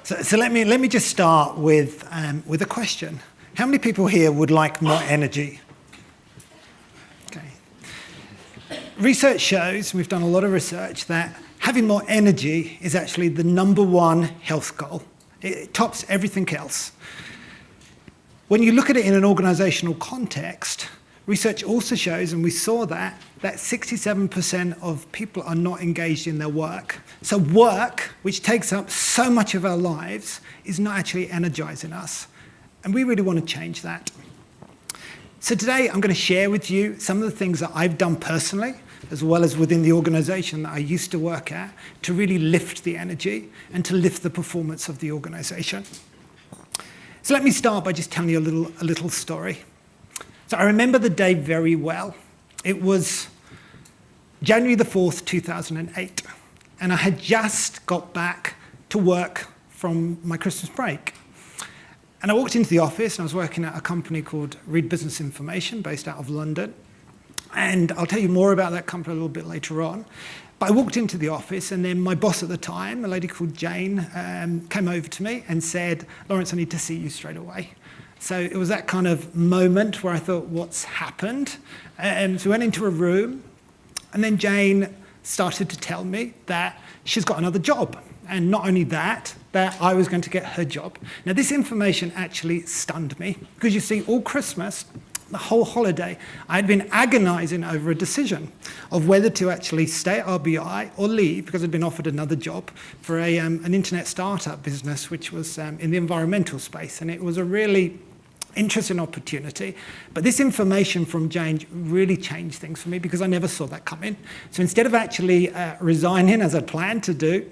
So let me just start with a question. How many people here would like more energy? Okay. Research shows, we've done a lot of research, that having more energy is actually the #1 health goal. It tops everything else. When you look at it in an organizational context, research also shows, and we saw that 67% of people are not engaged in their work. So work, which takes up so much of our lives, is not actually energizing us. And we really want to change that. So today I'm going to share with you some of the things that I've done personally, as well as within the organization that I used to work at, to really lift the energy and to lift the performance of the organization. So let me start by just telling you a little story. So I remember the day very well. It was January the 4th, 2008, and I had just got back to work from my Christmas break. And I walked into the office, and I was working at a company called Reed Business Information, based out of London. And I'll tell you more about that company a little bit later on. But I walked into the office, and then my boss at the time, a lady called Jane, came over to me and said, "Lawrence, I need to see you straight away." So it was that kind of moment where I thought, what's happened? So we went into a room, and then Jane started to tell me that she's got another job. And not only that I was going to get her job. Now, this information actually stunned me, because you see, all Christmas, the whole holiday, I had been agonizing over a decision of whether to actually stay at RBI or leave, because I'd been offered another job for an internet startup business, which was in the environmental space. And it was a really interesting opportunity. But this information from Jane really changed things for me, because I never saw that coming. So instead of actually resigning as I'd planned to do,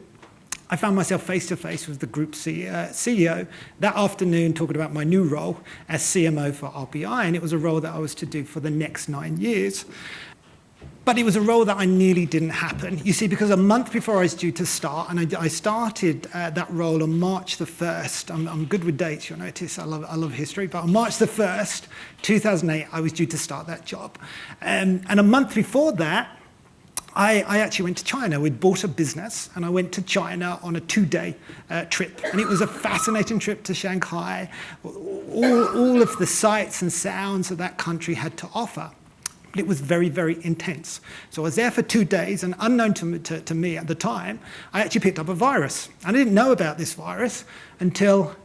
I found myself face-to-face with the group CEO that afternoon, talking about my new role as CMO for RBI, and it was a role that I was to do for the next 9 years. But it was a role that I nearly didn't happen. You see, because a month before I was due to start, and I started that role on March the 1st. I'm good with dates, you'll notice. I love history. But on March the 1st, 2008, I was due to start that job. And a month before that, I actually went to China. We'd bought a business, and I went to China on a 2-day trip. And it was a fascinating trip to Shanghai. All of the sights and sounds that that country had to offer. But it was very, very intense. So I was there for 2 days, and unknown to me at the time, I actually picked up a virus. I didn't know about this virus until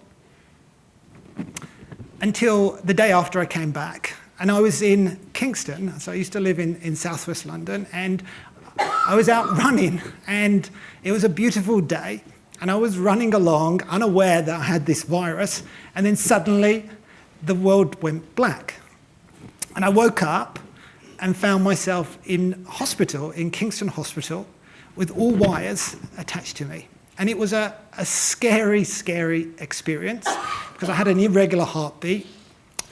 the day after I came back. And I was in Kingston, so I used to live in southwest London, and I was out running, and it was a beautiful day, and I was running along unaware that I had this virus, and then suddenly the world went black. And I woke up and found myself in hospital, in Kingston Hospital, with all wires attached to me. And it was a scary, scary experience, because I had an irregular heartbeat.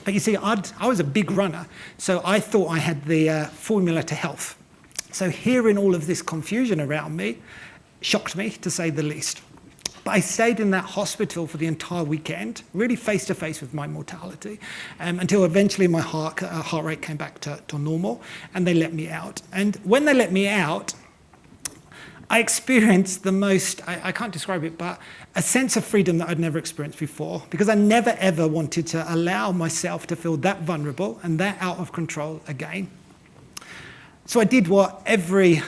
But you see, I was a big runner, so I thought I had the formula to health. So hearing all of this confusion around me shocked me, to say the least. But I stayed in that hospital for the entire weekend, really face-to-face with my mortality, until eventually my heart rate came back to normal, and they let me out. And when they let me out, I experienced the most, I can't describe it, but a sense of freedom that I'd never experienced before, because I never, ever wanted to allow myself to feel that vulnerable and that out of control again. So I did what every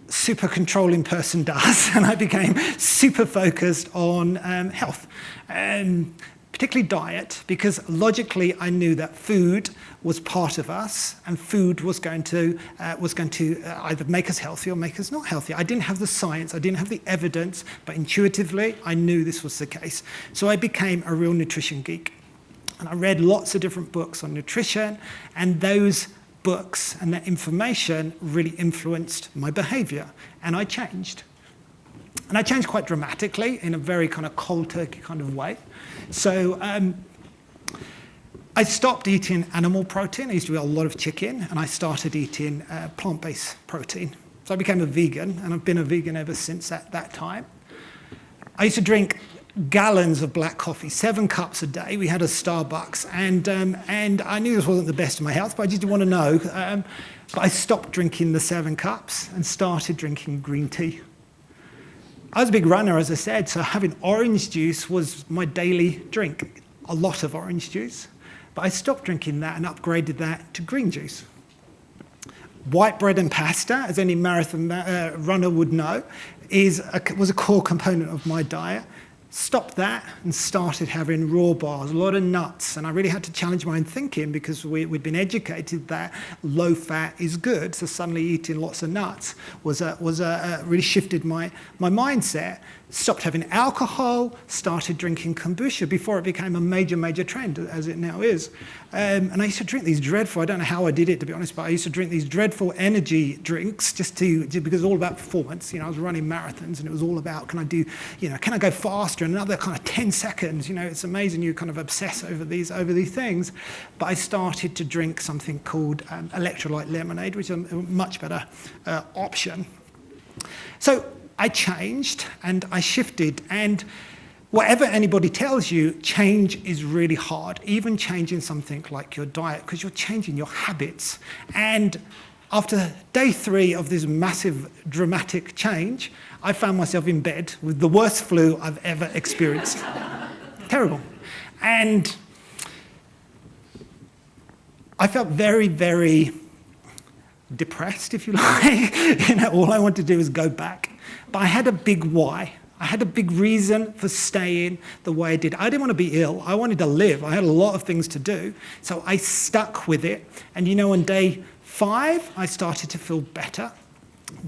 super controlling person does, and I became super focused on health, particularly diet, because logically I knew that food was part of us, and food was going to either make us healthy or make us not healthy. I didn't have the science, I didn't have the evidence, but intuitively I knew this was the case. So I became a real nutrition geek, and I read lots of different books on nutrition, and those books and that information really influenced my behavior, and I changed. And I changed quite dramatically in a very kind of cold turkey kind of way. So I stopped eating animal protein. I used to eat a lot of chicken, and I started eating plant-based protein. So I became a vegan, and I've been a vegan ever since that time. I used to drink gallons of black coffee, 7 cups a day. We had a Starbucks, and I knew this wasn't the best for my health, but I just didn't want to know. But I stopped drinking the 7 cups and started drinking green tea. I was a big runner, as I said, so having orange juice was my daily drink, a lot of orange juice. But I stopped drinking that and upgraded that to green juice. White bread and pasta, as any marathon runner would know, was a core component of my diet. Stopped that and started having raw bars, a lot of nuts. And I really had to challenge my own thinking because we'd been educated that low fat is good. So suddenly eating lots of nuts really shifted my mindset. Stopped having alcohol, started drinking kombucha before it became a major trend, as it now is. And I used to drink these dreadful, I don't know how I did it, to be honest, but I used to drink these dreadful energy drinks just because it was all about performance. I was running marathons and it was all about, can I go faster in another kind of 10 seconds? It's amazing, you kind of obsess over these things. But I started to drink something called electrolyte lemonade, which is a much better option. So I changed and I shifted, and whatever anybody tells you, change is really hard, even changing something like your diet, because you're changing your habits. And after day 3 of this massive, dramatic change, I found myself in bed with the worst flu I've ever experienced. Terrible. And I felt very, very depressed, if you like. All I wanted to do was go back. But I had a big why. I had a big reason for staying the way I did. I didn't want to be ill. I wanted to live. I had a lot of things to do. So I stuck with it. And on day 5, I started to feel better.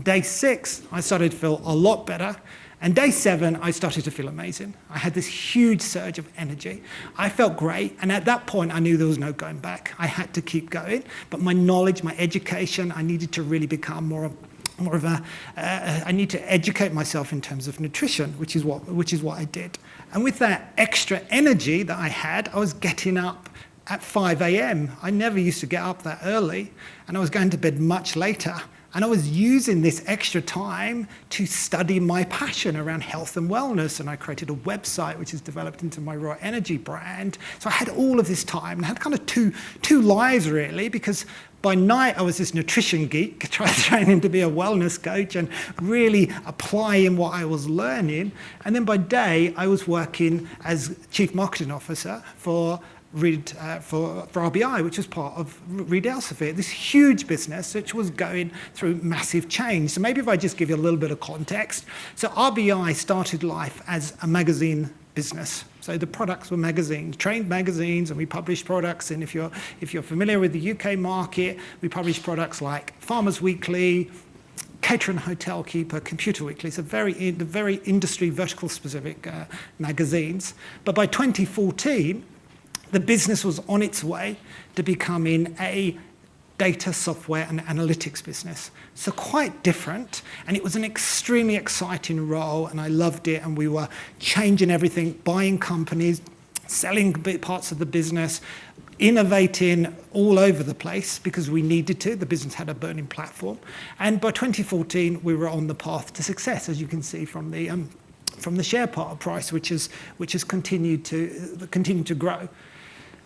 Day 6, I started to feel a lot better. And day 7, I started to feel amazing. I had this huge surge of energy. I felt great. And at that point, I knew there was no going back. I had to keep going. But my knowledge, my education, I needed to really become more of a, I need to educate myself in terms of nutrition, which is what I did. And with that extra energy that I had, I was getting up at 5 a.m. I never used to get up that early, and I was going to bed much later. And I was using this extra time to study my passion around health and wellness. And I created a website which has developed into my Raw Energy brand. So I had all of this time and I had kind of two lives really, because by night I was this nutrition geek, training to be a wellness coach and really applying what I was learning. And then by day I was working as Chief Marketing Officer for RBI, which was part of Reed Elsevier, this huge business which was going through massive change. So maybe if I just give you a little bit of context. So RBI started life as a magazine business. So the products were magazines, trained magazines, and we published products. And if you're familiar with the UK market, we published products like Farmers Weekly, Caterer and Hotel Keeper, Computer Weekly, so very industry vertical specific magazines. But by 2014, the business was on its way to becoming a data, software, and analytics business. So quite different, and it was an extremely exciting role, and I loved it, and we were changing everything, buying companies, selling parts of the business, innovating all over the place because we needed to. The business had a burning platform. And by 2014, we were on the path to success, as you can see from the share price, which has continued to grow.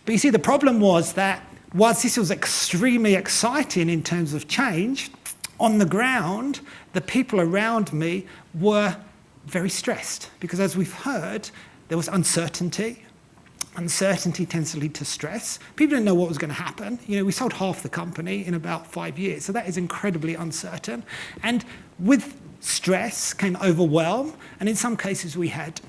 But you see, the problem was that whilst this was extremely exciting in terms of change, on the ground, the people around me were very stressed because, as we've heard, there was uncertainty. Uncertainty tends to lead to stress. People didn't know what was going to happen. We sold half the company in about 5 years, so that is incredibly uncertain. And with stress came overwhelm, and in some cases we had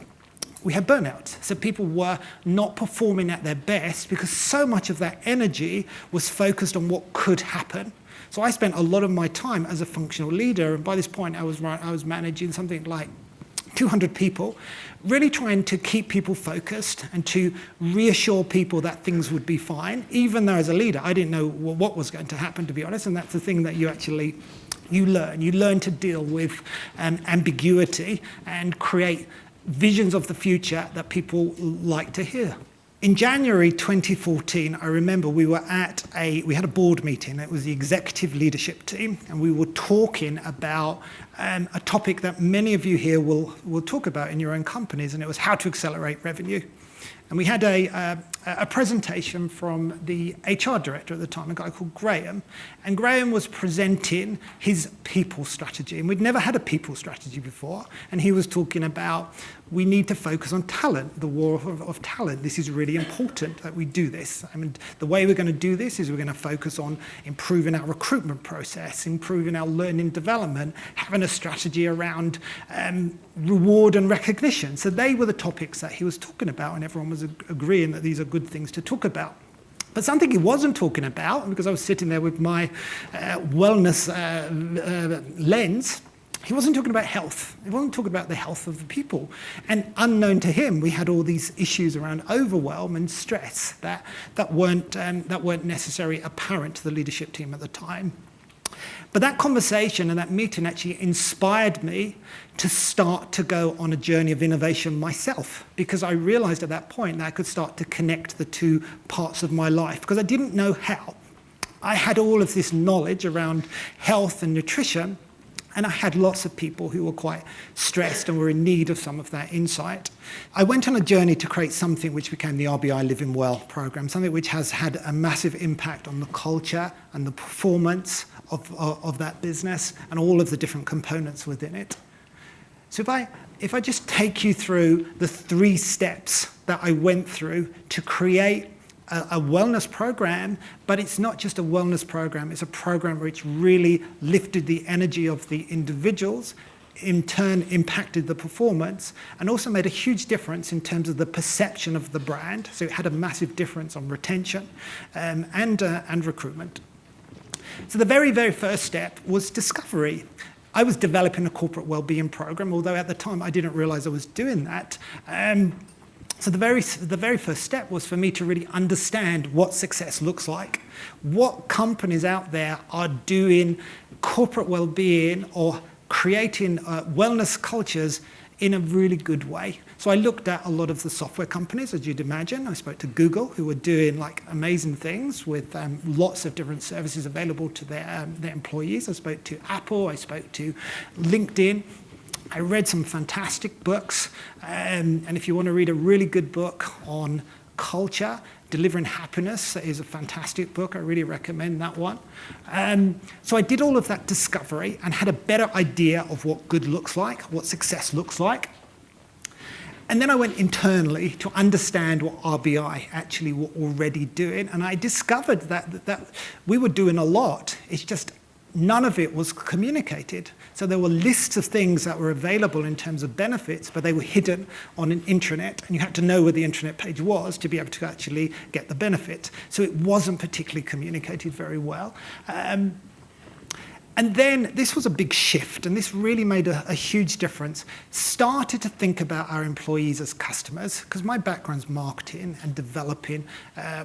burnout. So people were not performing at their best because so much of that energy was focused on what could happen. So I spent a lot of my time as a functional leader, and by this point I was managing something like 200 people, really trying to keep people focused and to reassure people that things would be fine, even though as a leader I didn't know what was going to happen, to be honest, and that's the thing that you learn. You learn to deal with ambiguity and create visions of the future that people like to hear. In January 2014, I remember we had a board meeting. It was the executive leadership team, and we were talking about a topic that many of you here will talk about in your own companies, and it was how to accelerate revenue. And we had a presentation from the HR director at the time, a guy called Graham. And Graham was presenting his people strategy. And we'd never had a people strategy before. And he was talking about, we need to focus on talent, the war of talent. This is really important that we do this. I mean, the way we're going to do this is we're going to focus on improving our recruitment process, improving our learning development, having a strategy around reward and recognition. So they were the topics that he was talking about, and everyone was agreeing that these are good things to talk about. But something he wasn't talking about, because I was sitting there with my wellness lens, he wasn't talking about health. He wasn't talking about the health of the people. And unknown to him, we had all these issues around overwhelm and stress that weren't necessarily apparent to the leadership team at the time. But that conversation and that meeting actually inspired me to start to go on a journey of innovation myself, because I realized at that point that I could start to connect the two parts of my life, because I didn't know how. I had all of this knowledge around health and nutrition, and I had lots of people who were quite stressed and were in need of some of that insight. I went on a journey to create something which became the RBI Living Well program, something which has had a massive impact on the culture and the performance of that business and all of the different components within it. So if I just take you through the 3 steps that I went through to create a wellness program, but it's not just a wellness program, it's a program which really lifted the energy of the individuals, in turn impacted the performance, and also made a huge difference in terms of the perception of the brand. So it had a massive difference on retention and recruitment. So the very, very first step was discovery. I was developing a corporate wellbeing program, although at the time I didn't realize I was doing that. So the very first step was for me to really understand what success looks like. What companies out there are doing corporate well-being or creating wellness cultures in a really good way. So I looked at a lot of the software companies, as you'd imagine. I spoke to Google, who were doing like amazing things with lots of different services available to their employees. I spoke to Apple, I spoke to LinkedIn. I read some fantastic books, and if you want to read a really good book on culture, Delivering Happiness is a fantastic book. I really recommend that one. So I did all of that discovery and had a better idea of what good looks like, what success looks like. And then I went internally to understand what RBI actually were already doing, and I discovered that we were doing a lot. It's just none of it was communicated. So there were lists of things that were available in terms of benefits, but they were hidden on an intranet, and you had to know where the intranet page was to be able to actually get the benefit. So it wasn't particularly communicated very well. And then this was a big shift, and this really made a huge difference. Started to think about our employees as customers, because my background's marketing and developing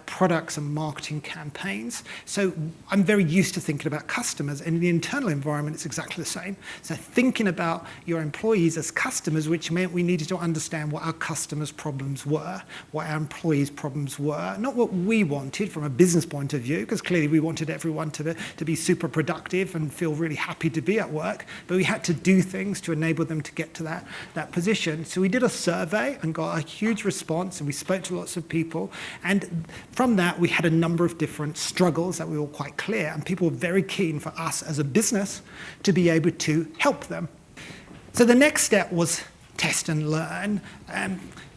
products and marketing campaigns. So I'm very used to thinking about customers, and in the internal environment, it's exactly the same. So thinking about your employees as customers, which meant we needed to understand what our customers' problems were, what our employees' problems were, not what we wanted from a business point of view, because clearly we wanted everyone to be super productive and feel really happy to be at work, but we had to do things to enable them to get to that position. So we did a survey and got a huge response, and we spoke to lots of people, and from that we had a number of different struggles that were all quite clear, and people were very keen for us as a business to be able to help them. So the next step was test and learn.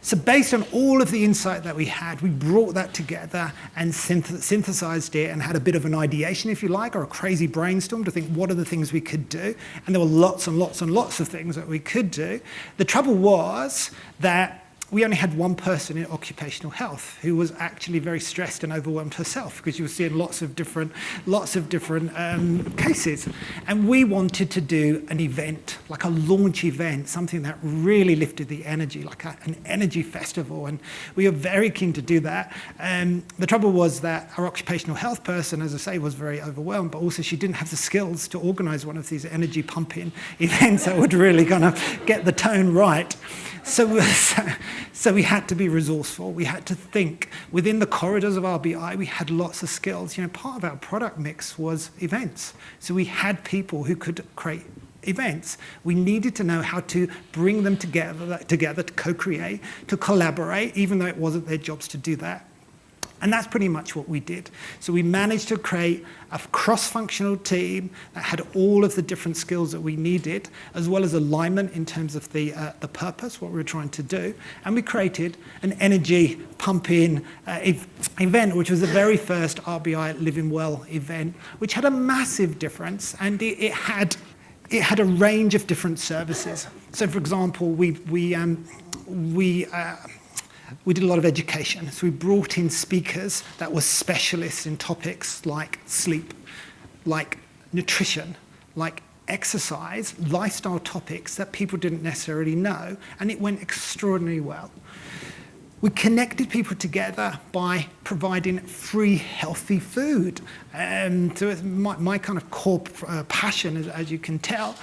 So based on all of the insight that we had, we brought that together and synthesized it and had a bit of an ideation, if you like, or a crazy brainstorm to think what are the things we could do. And there were lots and lots and lots of things that we could do. The trouble was that we only had one person in occupational health who was actually very stressed and overwhelmed herself, because you were seeing lots of different cases. And we wanted to do an event, like a launch event, something that really lifted the energy, like an energy festival. And we were very keen to do that. The trouble was that our occupational health person, as I say, was very overwhelmed, but also she didn't have the skills to organize one of these energy pumping events that would really kind of get the tone right. So we had to be resourceful. We had to think within the corridors of RBI. We had lots of skills. Part of our product mix was events. So we had people who could create events. We needed to know how to bring them together to co-create, to collaborate, even though it wasn't their jobs to do that. And that's pretty much what we did. So we managed to create a cross-functional team that had all of the different skills that we needed, as well as alignment in terms of the purpose, what we were trying to do. And we created an energy pump-in event, which was the very first RBI Living Well event, which had a massive difference, and it had a range of different services. So, for example, we did a lot of education. So we brought in speakers that were specialists in topics like sleep, like nutrition, like exercise, lifestyle topics that people didn't necessarily know, and it went extraordinarily well. We connected people together by providing free, healthy food. So it's my kind of core passion, as you can tell.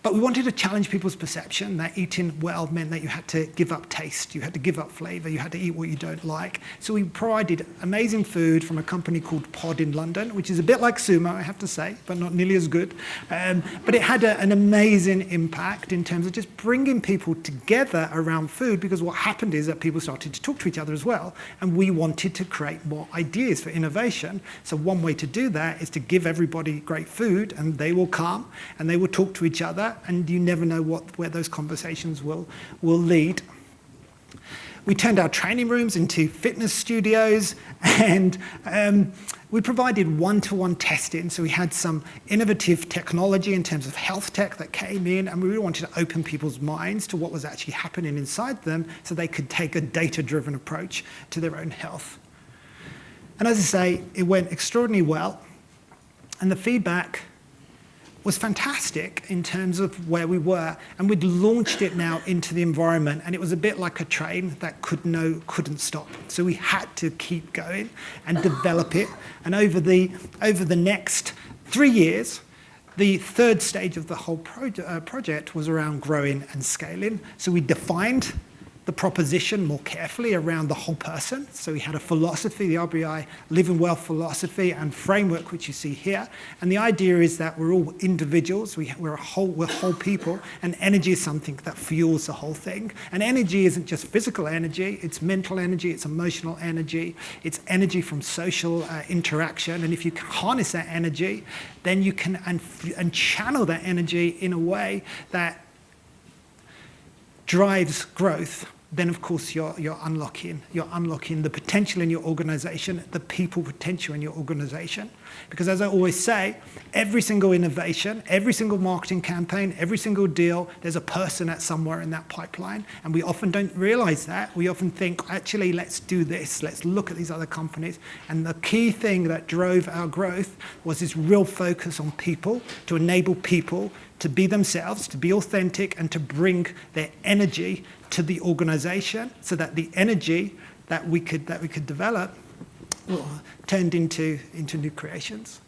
But we wanted to challenge people's perception that eating well meant that you had to give up taste, you had to give up flavor, you had to eat what you don't like. So we provided amazing food from a company called Pod in London, which is a bit like Sumo, I have to say, but not nearly as good. But it had an amazing impact in terms of just bringing people together around food, because what happened is that people started to talk to each other as well, and we wanted to create more ideas for innovation. So one way to do that is to give everybody great food, and they will come and they will talk to each other, and you never know where those conversations will lead. We turned our training rooms into fitness studios, and we provided one-to-one testing. So we had some innovative technology in terms of health tech that came in, and we really wanted to open people's minds to what was actually happening inside them so they could take a data-driven approach to their own health. And as I say, it went extraordinarily well, and the feedback was fantastic in terms of where we were, and we'd launched it now into the environment, and it was a bit like a train that couldn't stop. So we had to keep going and develop it, and over the next 3 years, the third stage of the whole project was around growing and scaling. So we defined the proposition more carefully around the whole person. So we had a philosophy, the RBI Living Well philosophy and framework, which you see here. And the idea is that we're all individuals, we're whole people, and energy is something that fuels the whole thing. And energy isn't just physical energy, it's mental energy, it's emotional energy, it's energy from social interaction. And if you can harness that energy, then you can and channel that energy in a way that drives growth, then of course you're unlocking the potential in your organization, the people potential in your organization. Because as I always say, every single innovation, every single marketing campaign, every single deal, there's a person at somewhere in that pipeline. And we often don't realize that. We often think, actually, let's do this. Let's look at these other companies. And the key thing that drove our growth was this real focus on people, to enable people to be themselves, to be authentic, and to bring their energy to the organization, so that the energy that we could develop turned into new creations.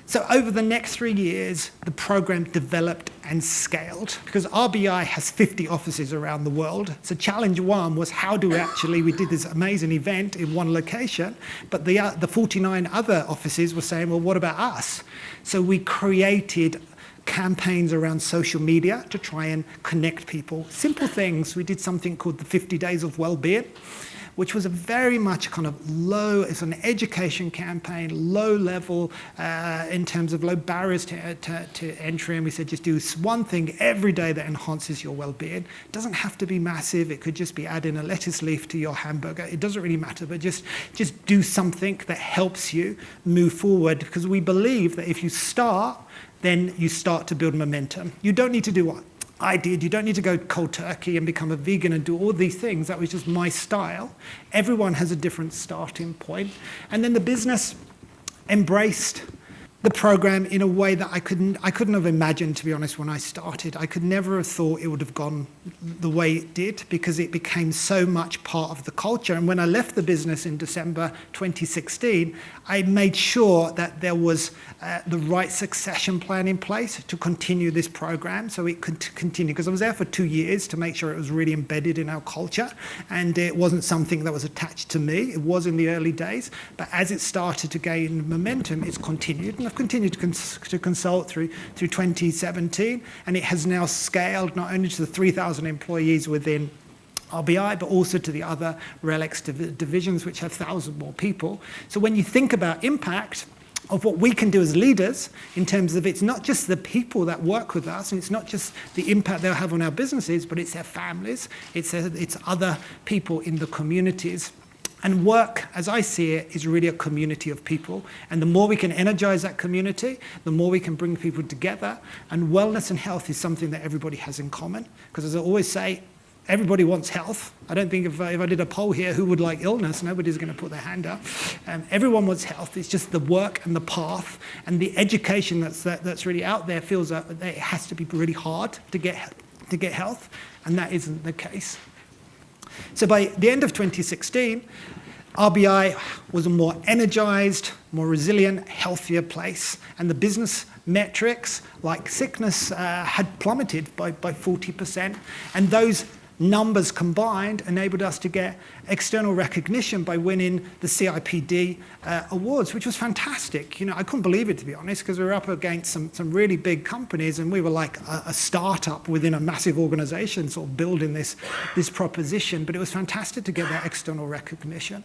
So over the next 3 years, the program developed and scaled, because RBI has 50 offices around the world. So challenge one was, how do we did this amazing event in one location, but the 49 other offices were saying, well, what about us? So we created campaigns around social media to try and connect people. Simple things. We did something called the 50 Days of Wellbeing, which was a very much kind of it's an education campaign, low level in terms of low barriers to entry. And we said, just do one thing every day that enhances your well-being. It doesn't have to be massive. It could just be adding a lettuce leaf to your hamburger. It doesn't really matter, but just do something that helps you move forward, because we believe that if you start, then you start to build momentum. You don't need to do what I did. You don't need to go cold turkey and become a vegan and do all these things. That was just my style. Everyone has a different starting point. And then the business embraced the program in a way that I couldn't have imagined, to be honest, when I started. I could never have thought it would have gone the way it did, because it became so much part of the culture. And when I left the business in December 2016, I made sure that there was the right succession plan in place to continue this program, so it could continue. Because I was there for 2 years to make sure it was really embedded in our culture, and it wasn't something that was attached to me. It was in the early days, but as it started to gain momentum, it's continued. And I've continued to consult through 2017, and it has now scaled not only to the 3,000 employees within RBI, but also to the other RELX divisions, which have 1,000 more people. So when you think about impact of what we can do as leaders, in terms of it's not just the people that work with us, and it's not just the impact they'll have on our businesses, but it's their families, it's other people in the communities. And work, as I see it, is really a community of people. And the more we can energize that community, the more we can bring people together. And wellness and health is something that everybody has in common. Because as I always say, everybody wants health. I don't think if I did a poll here, who would like illness? Nobody's going to put their hand up. Everyone wants health. It's just the work and the path and the education that's really out there feels that it has to be really hard to get health, and that isn't the case. So by the end of 2016, RBI was a more energized, more resilient, healthier place, and the business metrics like sickness had plummeted by 40%, and those numbers combined enabled us to get external recognition by winning the CIPD Awards, which was fantastic. I couldn't believe it, to be honest, because we were up against some really big companies, and we were like a startup within a massive organization sort of building this proposition, but it was fantastic to get that external recognition.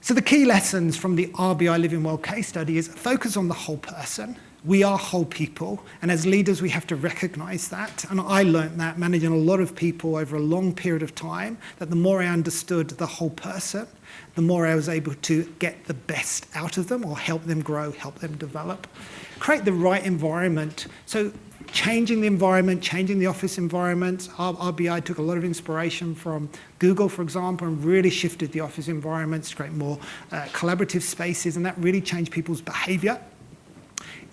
So the key lessons from the RBI Living Well case study is focus on the whole person. We are whole people, and as leaders, we have to recognize that. And I learned that managing a lot of people over a long period of time, that the more I understood the whole person, the more I was able to get the best out of them or help them grow, help them develop. Create the right environment. So changing the environment, changing the office environment. RBI took a lot of inspiration from Google, for example, and really shifted the office environments to create more collaborative spaces, and that really changed people's behavior.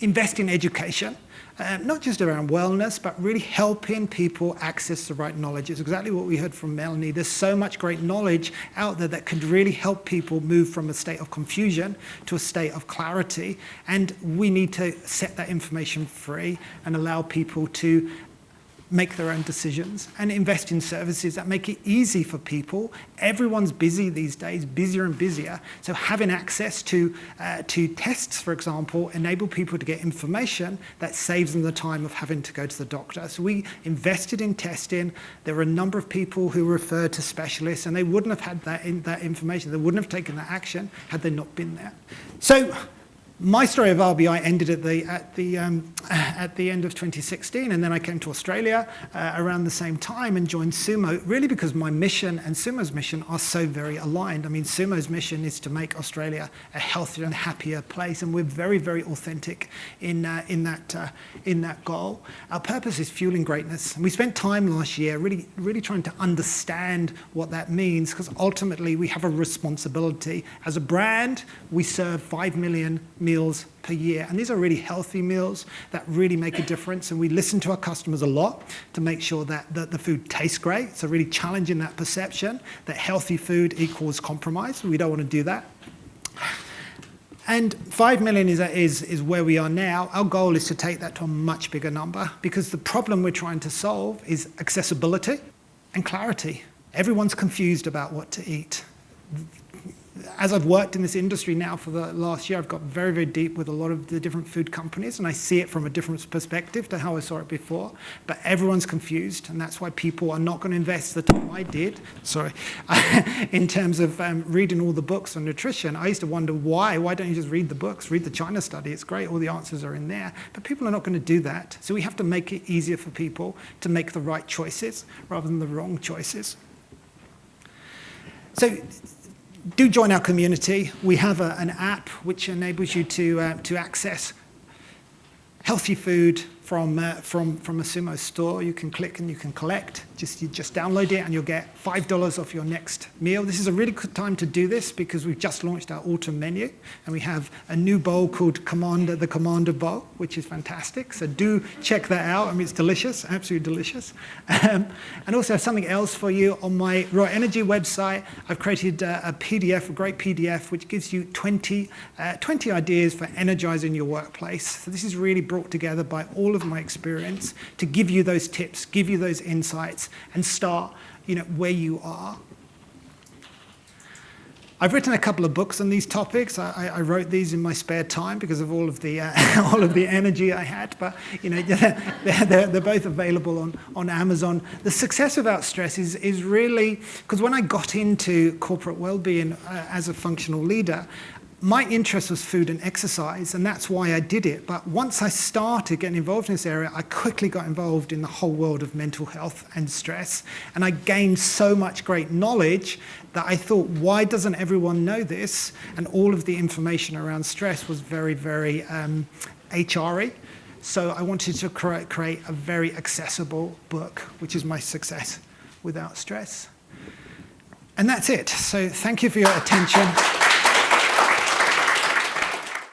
Invest in education, not just around wellness, but really helping people access the right knowledge. It's exactly what we heard from Melanie. There's so much great knowledge out there that could really help people move from a state of confusion to a state of clarity. And we need to set that information free and allow people to make their own decisions, and invest in services that make it easy for people. Everyone's busy these days, busier and busier. So having access to tests, for example, enable people to get information that saves them the time of having to go to the doctor. So we invested in testing. There were a number of people who referred to specialists, and they wouldn't have had that information. They wouldn't have taken that action had they not been there. So my story of RBI ended at the end of 2016, and then I came to Australia around the same time and joined Sumo, really because my mission and Sumo's mission are so very aligned. I mean, Sumo's mission is to make Australia a healthier and happier place, and we're very, very authentic in that goal. Our purpose is fueling greatness, and we spent time last year really trying to understand what that means, because ultimately we have a responsibility. As a brand, we serve 5 million meals per year, and these are really healthy meals that really make a difference, and we listen to our customers a lot to make sure that the food tastes great. So really challenging that perception that healthy food equals compromise. We don't want to do that. And 5 million is where we are now. Our goal is to take that to a much bigger number, because the problem we're trying to solve is accessibility and clarity. Everyone's confused about what to eat. As I've worked in this industry now for the last year, I've got very, very deep with a lot of the different food companies, and I see it from a different perspective to how I saw it before. But everyone's confused, and that's why people are not going to invest the time I did, in terms of reading all the books on nutrition. I used to wonder why don't you just read the books, read the China study, it's great, all the answers are in there. But people are not going to do that. So we have to make it easier for people to make the right choices rather than the wrong choices. So do join our community. We have an app which enables you to access healthy food from a Sumo store. You can click and you can collect. You just download it and you'll get $5 off your next meal. This is a really good time to do this because we've just launched our autumn menu, and we have a new bowl called the Commander Bowl, which is fantastic. So do check that out. I mean, it's delicious, absolutely delicious. And also something else for you on my Raw Energy website. I've created a PDF, a great PDF, which gives you 20 ideas for energizing your workplace. So this is really brought together by all of my experience to give you those tips, give you those insights, and start, where you are. I've written a couple of books on these topics. I wrote these in my spare time because of all of the all of the energy I had. But they're both available on Amazon. The Success Without Stress is really because when I got into corporate well-being as a functional leader, my interest was food and exercise, and that's why I did it. But once I started getting involved in this area, I quickly got involved in the whole world of mental health and stress. And I gained so much great knowledge that I thought, why doesn't everyone know this? And all of the information around stress was very, very HRy. So I wanted to create a very accessible book, which is my Success Without Stress. And that's it. So thank you for your attention.